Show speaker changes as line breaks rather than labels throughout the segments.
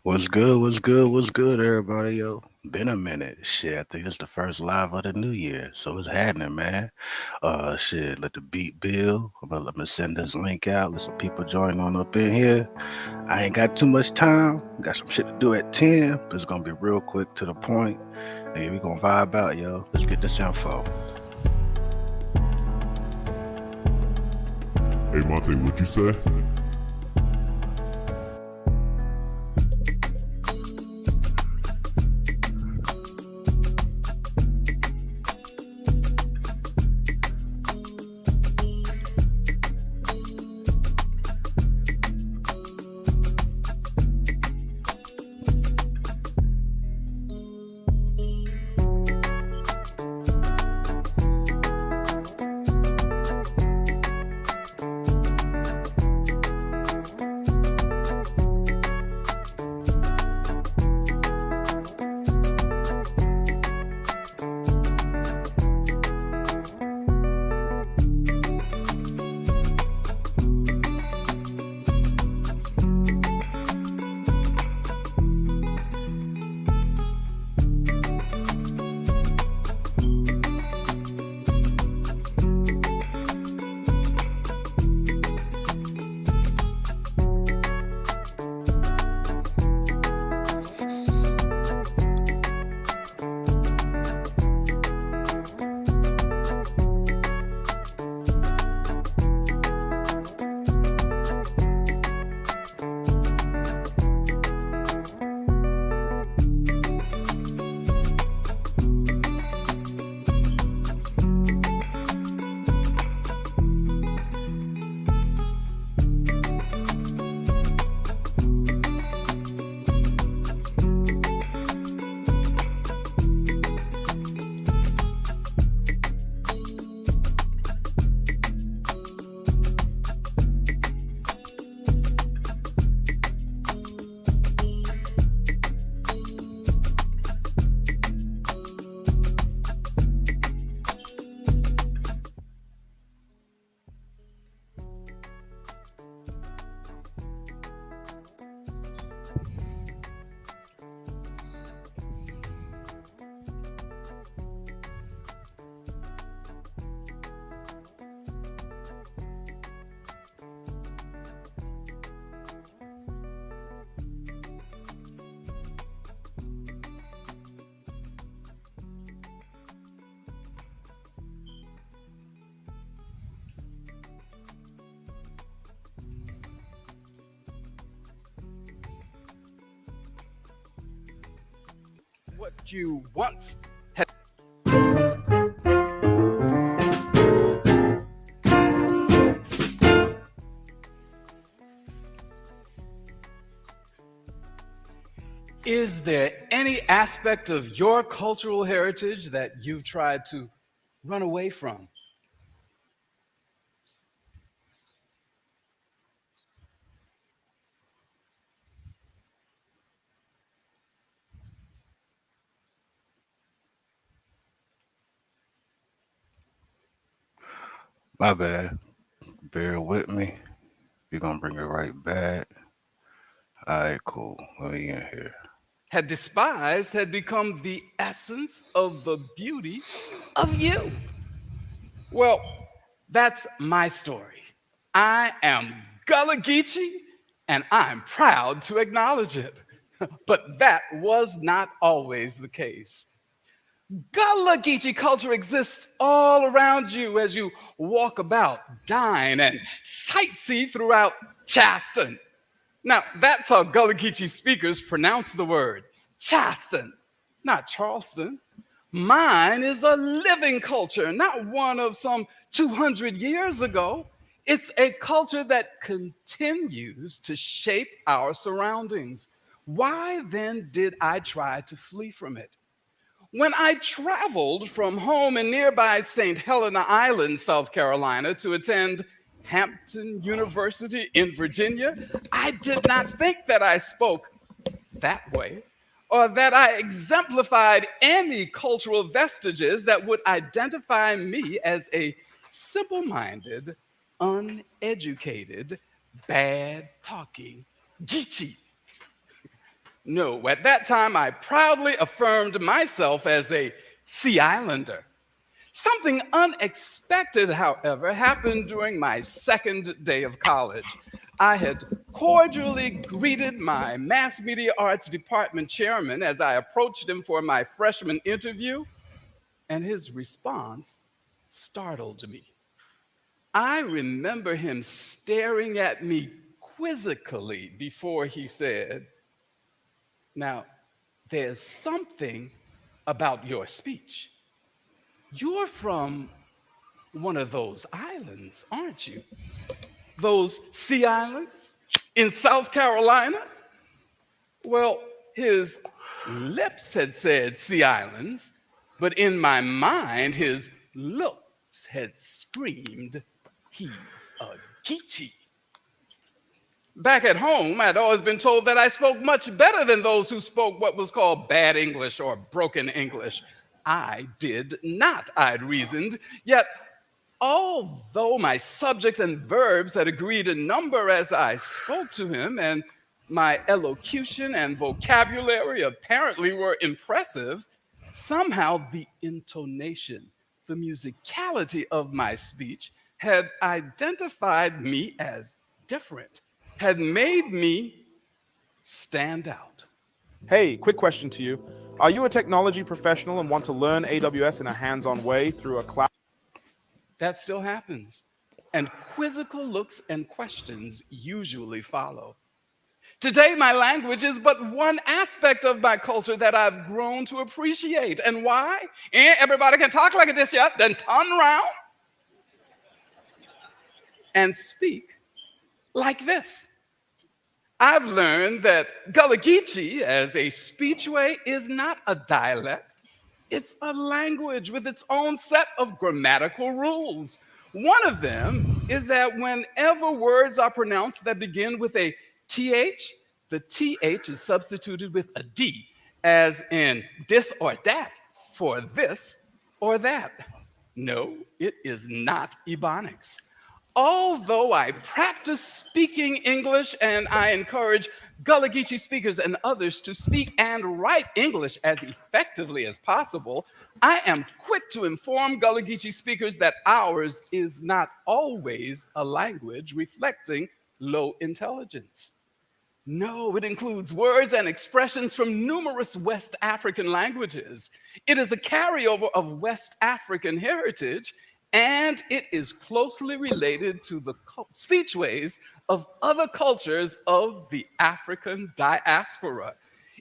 What's good? What's good? What's good, everybody? Yo, been a minute. Shit, I think it's the first live of the new year, so it's happening, man. Shit, let the beat build. I'm gonna send this link out. Let some people join on up in here. I ain't got too much time. Got some shit to do at 10, but it's gonna be real quick to the point. And we gonna vibe out, yo. Let's get this info.
Hey Monte, what'd you say?
What you once had. Is there any aspect of your cultural heritage that you've tried to run away from?
My bad. Bear with me. We're gonna bring it right back. All right, cool. Let me in here.
Had despised had become the essence of the beauty of you. Well, that's my story. I am Gullah Geechee, and I'm proud to acknowledge it. But that was not always the case. Gullah Geechee culture exists all around you as you walk about, dine, and sightsee throughout Charleston. Now, that's how Gullah Geechee speakers pronounce the word Charleston, not Charleston. Mine is a living culture, not one of some 200 years ago. It's a culture that continues to shape our surroundings. Why then did I try to flee from it? When I traveled from home in nearby St. Helena Island, South Carolina, to attend Hampton University in Virginia, I did not think that I spoke that way or that I exemplified any cultural vestiges that would identify me as a simple minded, uneducated, bad talking Geechee. No, at that time, I proudly affirmed myself as a Sea Islander. Something unexpected, however, happened during my second day of college. I had cordially greeted my mass media arts department chairman as I approached him for my freshman interview, and his response startled me. I remember him staring at me quizzically before he said, "Now, there's something about your speech. You're from one of those islands, aren't you? Those sea islands in South Carolina?" Well, his lips had said sea islands, but in my mind, his looks had screamed, "He's a Geechee." Back at home, I'd always been told that I spoke much better than those who spoke what was called bad English or broken English. I did not, I'd reasoned. Yet, although my subjects and verbs had agreed in number as I spoke to him, and my elocution and vocabulary apparently were impressive, somehow the intonation, the musicality of my speech had identified me as different, had made me stand out.
Hey, quick question to you. Are you a technology professional and want to learn AWS in a hands on way through a cloud?
That still happens. And quizzical looks and questions usually follow. Today, my language is but one aspect of my culture that I've grown to appreciate. And why? Everybody can talk like this yet, then turn around and speak like this. I've learned that Gullah Geechee as a speechway is not a dialect. It's a language with its own set of grammatical rules. One of them is that whenever words are pronounced that begin with a TH, the TH is substituted with a D, as in this or that, for this or that. No, it is not Ebonics. Although I practice speaking English and I encourage Gullah Geechee speakers and others to speak and write English as effectively as possible, I am quick to inform Gullah Geechee speakers that ours is not always a language reflecting low intelligence. No, it includes words and expressions from numerous West African languages. It is a carryover of West African heritage, and it is closely related to the speechways of other cultures of the African diaspora.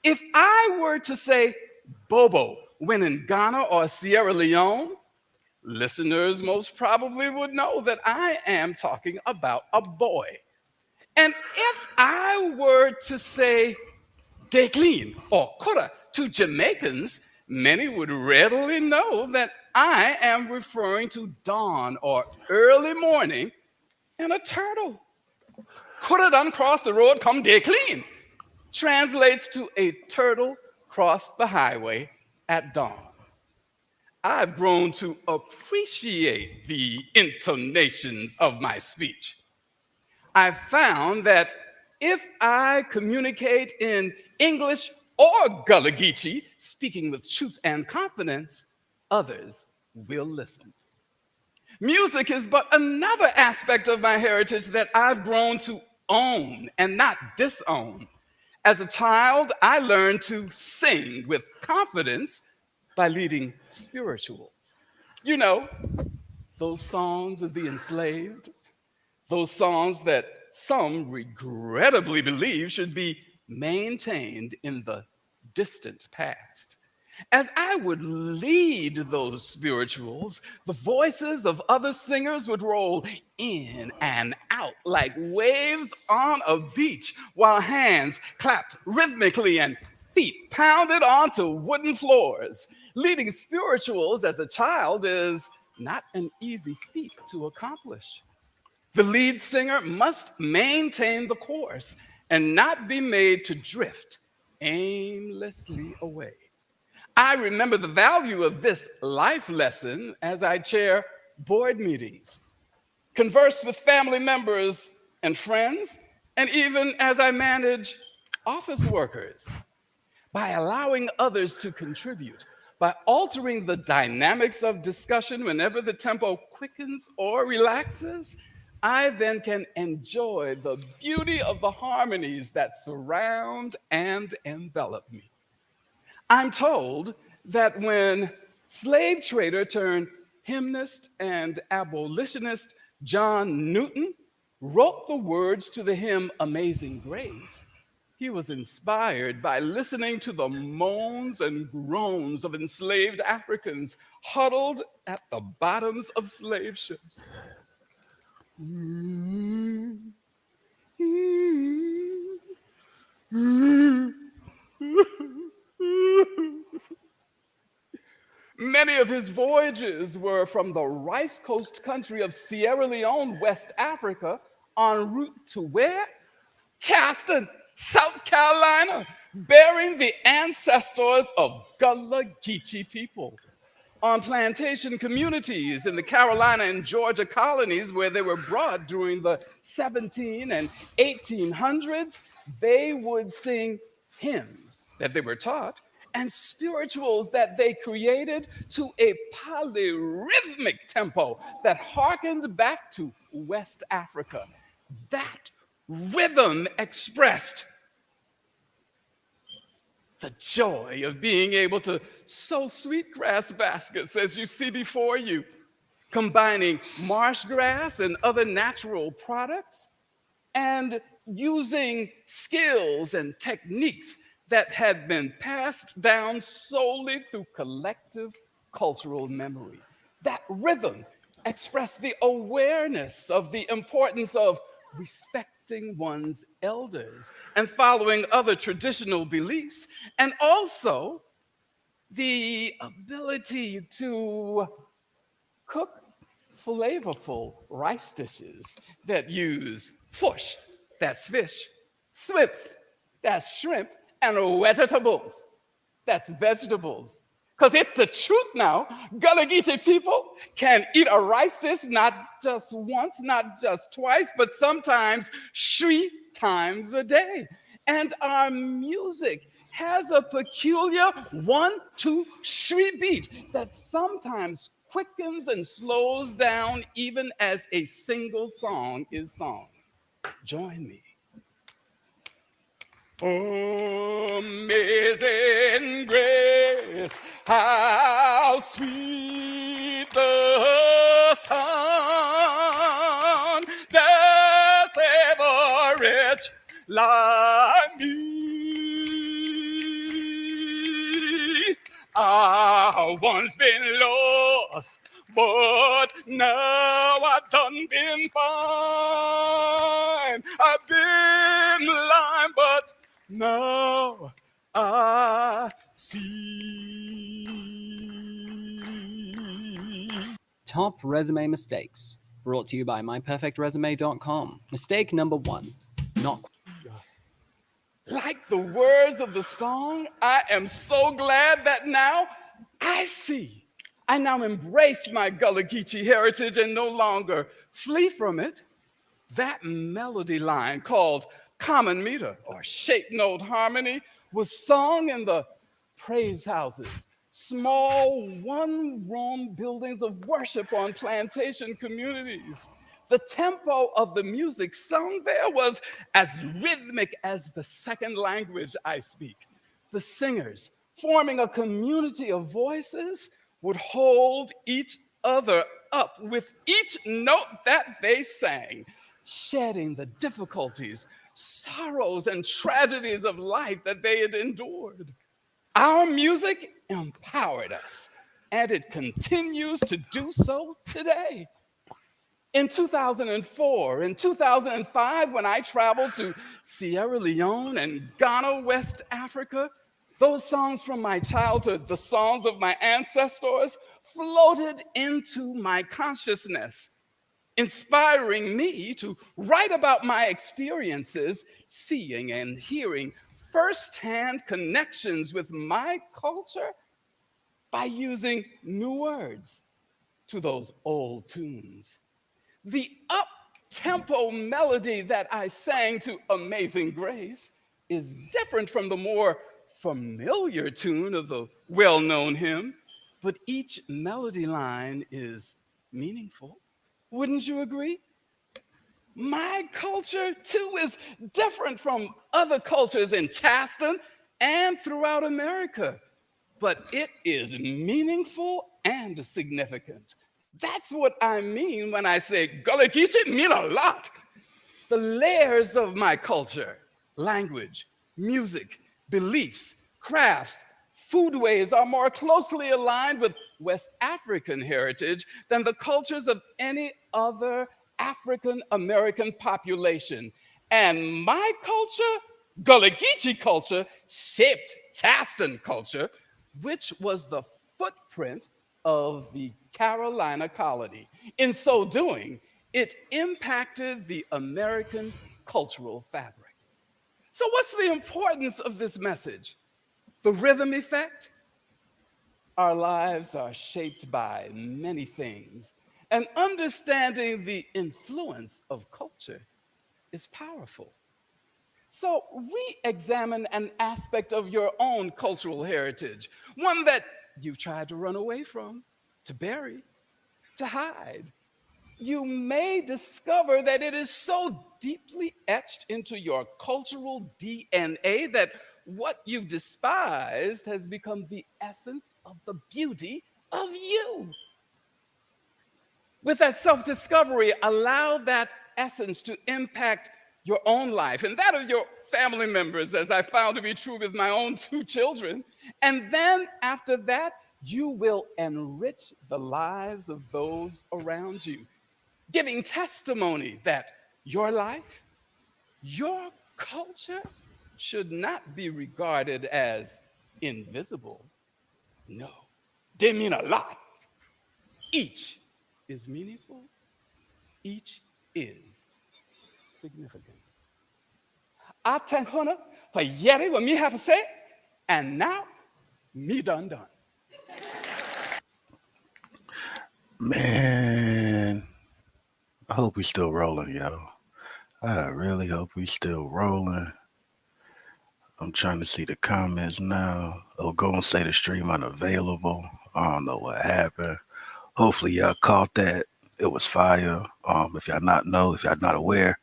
If I were to say Bobo when in Ghana or Sierra Leone, listeners most probably would know that I am talking about a boy. And if I were to say Decline or Kura to Jamaicans, many would readily know that I am referring to dawn or early morning and a turtle. Kura done crossed the road, come Decline, translates to a turtle crossed the highway at dawn. I've grown to appreciate the intonations of my speech. I've found that if I communicate in English or Gullah Geechee, speaking with truth and confidence, others will listen. Music is but another aspect of my heritage that I've grown to own and not disown. As a child, I learned to sing with confidence by leading spirituals. You know, those songs of the enslaved, those songs that some regrettably believe should be maintained in the distant past. As I would lead those spirituals, the voices of other singers would roll in and out like waves on a beach, while hands clapped rhythmically and feet pounded onto wooden floors. Leading spirituals as a child is not an easy feat to accomplish. The lead singer must maintain the course and not be made to drift aimlessly away. I remember the value of this life lesson as I chair board meetings, converse with family members and friends, and even as I manage office workers. by allowing others to contribute, by altering the dynamics of discussion whenever the tempo quickens or relaxes, I then can enjoy the beauty of the harmonies that surround and envelop me. I'm told that when slave trader turned hymnist and abolitionist John Newton wrote the words to the hymn Amazing Grace, he was inspired by listening to the moans and groans of enslaved Africans huddled at the bottoms of slave ships. Many of his voyages were from the rice coast country of Sierra Leone, West Africa, en route to where? Charleston, South Carolina, bearing the ancestors of Gullah Geechee people. On plantation communities in the Carolina and Georgia colonies where they were brought during the 17 and 1800s, they would sing hymns that they were taught and spirituals that they created to a polyrhythmic tempo that harkened back to West Africa. That rhythm expressed the joy of being able to sow sweetgrass baskets as you see before you, combining marsh grass and other natural products, and using skills and techniques that had been passed down solely through collective cultural memory. That rhythm expressed the awareness of the importance of respecting one's elders and following other traditional beliefs, and also the ability to cook flavorful rice dishes that use fish, that's fish, swips, that's shrimp, and vegetables, that's vegetables. Because it's the truth now. Gullah Geechee people can eat a rice dish not just once, not just twice, but sometimes 3 times a day. And our music has a peculiar 1, 2, 3 beat that sometimes quickens and slows down even as a single song is sung. Join me. Amazing grace, how sweet the sound that saved a wretch like me. I once been lost, but now I've done been fine. I've been blind, but now I see.
Top resume mistakes. Brought to you by myperfectresume.com. Mistake number 1. Not
Like the words of the song, I am so glad that now I see. I now embrace my Gullah Geechee heritage and no longer flee from it. That melody line called common meter or shape note harmony was sung in the praise houses, small one-room buildings of worship on plantation communities. The tempo of the music sung there was as rhythmic as the second language I speak. The singers, forming a community of voices, would hold each other up with each note that they sang, shedding the difficulties, sorrows, and tragedies of life that they had endured. Our music empowered us, and it continues to do so today. In 2004, in 2005, when I traveled to Sierra Leone and Ghana, West Africa, those songs from my childhood, the songs of my ancestors, floated into my consciousness, inspiring me to write about my experiences, seeing and hearing firsthand connections with my culture by using new words to those old tunes. The up-tempo melody that I sang to Amazing Grace is different from the more familiar tune of the well known hymn, but each melody line is meaningful. Wouldn't you agree? My culture, too, is different from other cultures in Charleston and throughout America, but it is meaningful and significant. That's what I mean when I say Gullah Geechee mean a lot. The layers of my culture, language, music, beliefs, crafts, foodways are more closely aligned with West African heritage than the cultures of any other African American population. And my culture, Gullah Geechee culture, shaped Charleston culture, which was the footprint of the Carolina colony. In so doing, it impacted the American cultural fabric. So, what's the importance of this message? The rhythm effect? Our lives are shaped by many things, and understanding the influence of culture is powerful. So, re examine an aspect of your own cultural heritage, one that you've tried to run away from, to bury, to hide. You may discover that it is so deeply etched into your cultural DNA that what you despised has become the essence of the beauty of you. With that self discovery, allow that essence to impact your own life and that of your family members, as I found to be true with my own two children. And then after that, you will enrich the lives of those around you, giving testimony that your life, your culture should not be regarded as invisible. No, they mean a lot. Each is meaningful, each is significant. I thank Hunter for hearing what me have to say, and now me done.
Man, I hope we still rolling, yo. I really hope we still rolling. I'm trying to see the comments now. Oh, go and say the stream unavailable. I don't know what happened. Hopefully y'all caught that. It was fire. If y'all not aware,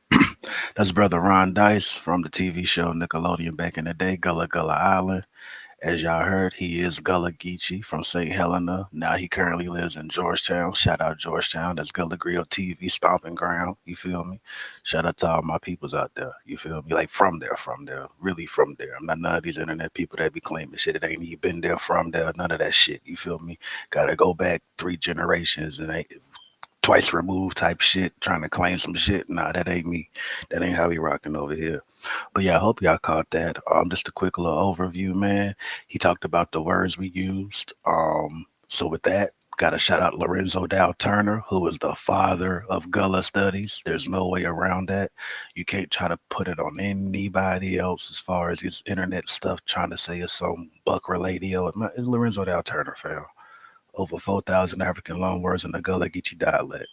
that's brother Ron Dice from the TV show Nickelodeon back in the day, Gullah Gullah Island. As y'all heard, he is Gullah Geechee from St. Helena. Now he currently lives in Georgetown. Shout out Georgetown. That's Gullah Grill TV stomping ground. You feel me? Shout out to all my peoples out there. You feel me? Like from there, really from there. I'm not none of these internet people that be claiming shit. It ain't even been there from there. None of that shit. You feel me? Gotta go back 3 generations and ain't twice removed type shit, trying to claim some shit. Nah, that ain't me. That ain't how we rocking over here. But yeah, I hope y'all caught that. Just a quick little overview, man. He talked about the words we used. So with that, got to shout out Lorenzo Dow Turner, who is the father of Gullah Studies. There's no way around that. You can't try to put it on anybody else as far as this internet stuff trying to say it's some buck radio. It's Lorenzo Dow Turner, fam. Over 4,000 African loanwords in the Gullah Geechee dialect.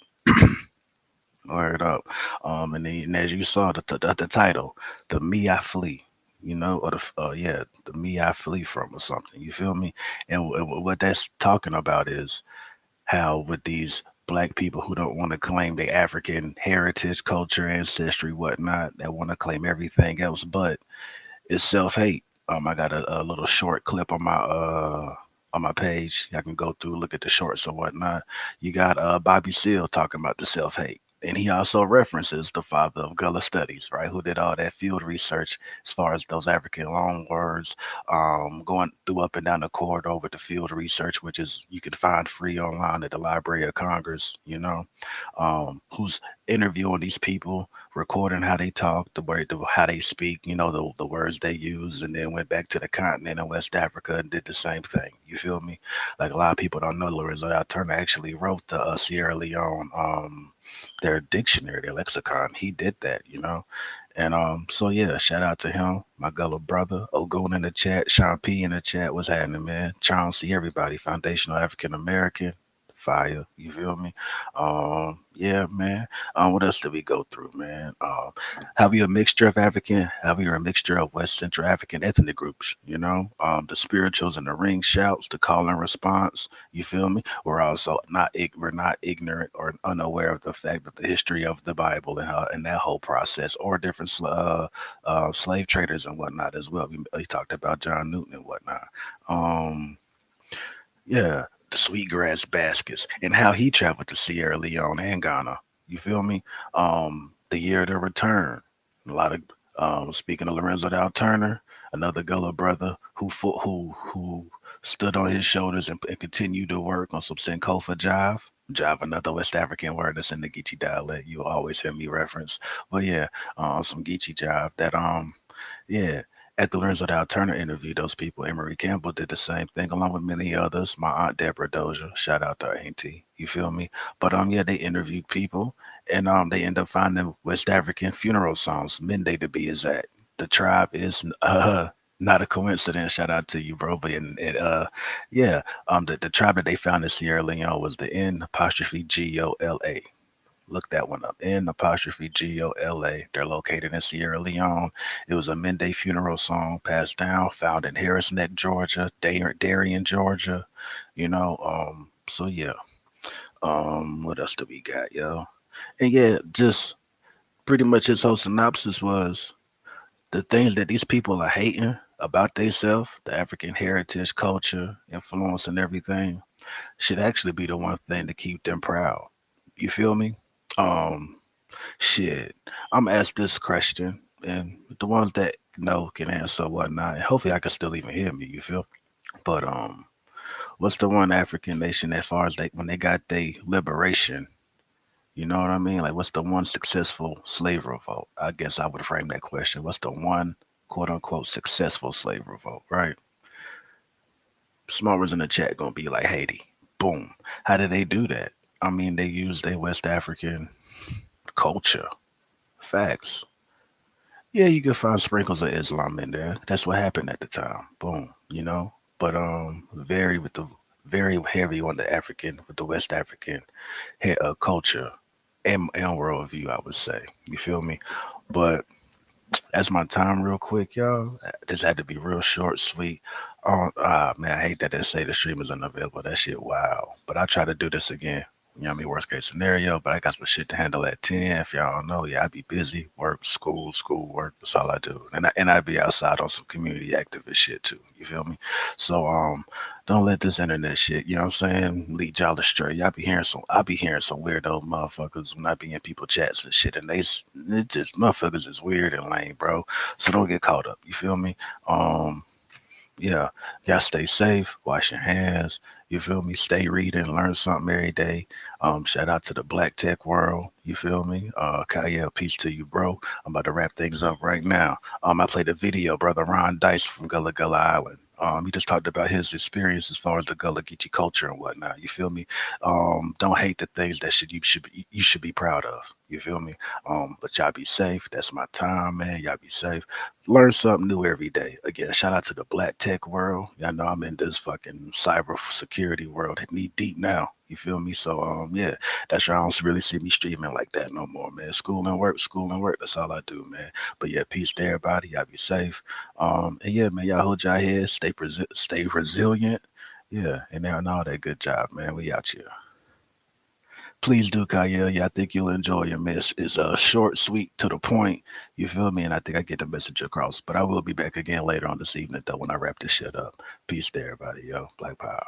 Word up. And as you saw the title, the Me I Flee, or the Me I Flee from or something. You feel me? And what that's talking about is how with these black people who don't want to claim their African heritage, culture, ancestry, whatnot, that want to claim everything else, but it's self hate. I got a little short clip on my page. I can go through, look at the shorts or whatnot. You got Bobby Seale talking about the self hate. And he also references the father of Gullah Studies, right? Who did all that field research as far as those African loan words, going through up and down the corridor with the field research, which is you can find free online at the Library of Congress, who's interviewing these people, recording how they talk, how they speak, the words they use, and then went back to the continent in West Africa and did the same thing. You feel me? Like a lot of people don't know, Lorenzo Turner actually wrote the Sierra Leone their dictionary, their lexicon. He did that. And so yeah, shout out to him, my Gullah brother. Ogun in the chat, Sean P in the chat. What's happening, man? Chauncey, everybody, Foundational African American. fire. You feel me? Yeah, man. What else did we go through, man? Have you a mixture of African? Have you a mixture of West Central African ethnic groups? You know, the spirituals and the ring shouts, the call and response. You feel me? We're also we're not ignorant or unaware of the fact of the history of the Bible and that whole process, or different slave traders and whatnot as well. We talked about John Newton and whatnot. Um, yeah, the sweetgrass baskets and how he traveled to Sierra Leone and Ghana. You feel me? The year of the return. A lot of speaking of Lorenzo Dow Turner, another Gullah brother who stood on his shoulders and continued to work on some Sankofa jive. Jive, another West African word that's in the Geechee dialect. You always hear me reference. But yeah, some Geechee jive that yeah. At the Lorenzo Dow Turner interview, those people, Emery Campbell did the same thing along with many others. My aunt Deborah Doja, shout out to Auntie, you feel me? But yeah, they interviewed people and they end up finding West African funeral songs, Mende to be exact. The tribe is not a coincidence. Shout out to you, bro. But yeah, the tribe that they found in Sierra Leone was the N apostrophe Gola. Look that one up. N apostrophe Gola. They're located in Sierra Leone. It was a Mende funeral song passed down, found in Harris Neck, Georgia, Darien, Georgia. You know, so yeah. What else do we got, yo? And yeah, just pretty much his whole synopsis was the things that these people are hating about themselves, the African heritage, culture, influence, and everything, should actually be the one thing to keep them proud. You feel me? Um, Shit, I'm asked this question, and the ones that know can answer whatnot. And hopefully, I can still even hear me. You feel? But what's the one African nation as far as they when they got their liberation? You know what I mean? Like, what's the one successful slave revolt? I guess I would frame that question. What's the one quote unquote successful slave revolt? Right? Smart in the chat gonna be like Haiti. Boom. How did they do that? I mean, they used their West African culture. Facts. Yeah, you can find sprinkles of Islam in there. That's what happened at the time. Boom, you know. But very heavy on the African with the West African culture and worldview, I would say. You feel me? But that's my time, real quick, y'all. This had to be real short, sweet. Oh, man, I hate that they say the stream is unavailable. That shit, wow. But I'll try to do this again. You know what I mean? Worst case scenario, but I got some shit to handle at 10. If y'all don't know, yeah, I be busy. Work, school, work. That's all I do. And I be outside on some community activist shit too. You feel me? So don't let this internet shit, you know what I'm saying, lead y'all astray. I be hearing some weirdo motherfuckers when I be in people chats and shit, and it just motherfuckers is weird and lame, bro. So don't get caught up. You feel me? Um, yeah, y'all stay safe, wash your hands. You feel me? Stay reading, learn something every day. Shout out to the Black Tech world. You feel me? Kyle, peace to you, bro. I'm about to wrap things up right now. I played a video, brother Ron Dice from Gullah Gullah Island. He just talked about his experience as far as the Gullah Geechee culture and whatnot. You feel me? Don't hate the things that you should be proud of. You feel me? But y'all be safe. That's my time, man. Y'all be safe. Learn something new every day. Again, shout out to the black tech world. Y'all know I'm in this fucking cyber security world knee deep now. You feel me? So yeah, that's why I don't really see me streaming like that no more, man. School and work. That's all I do, man. But yeah, peace to everybody. Y'all be safe. And yeah, man, y'all hold y'all heads, stay resilient. Yeah, and all that good job, man. We out here. Please do, Kyle. Yeah, I think you'll enjoy it, man. It's short, sweet, to the point. You feel me? And I think I get the message across. But I will be back again later on this evening, though, when I wrap this shit up. Peace to everybody, yo. Black Power.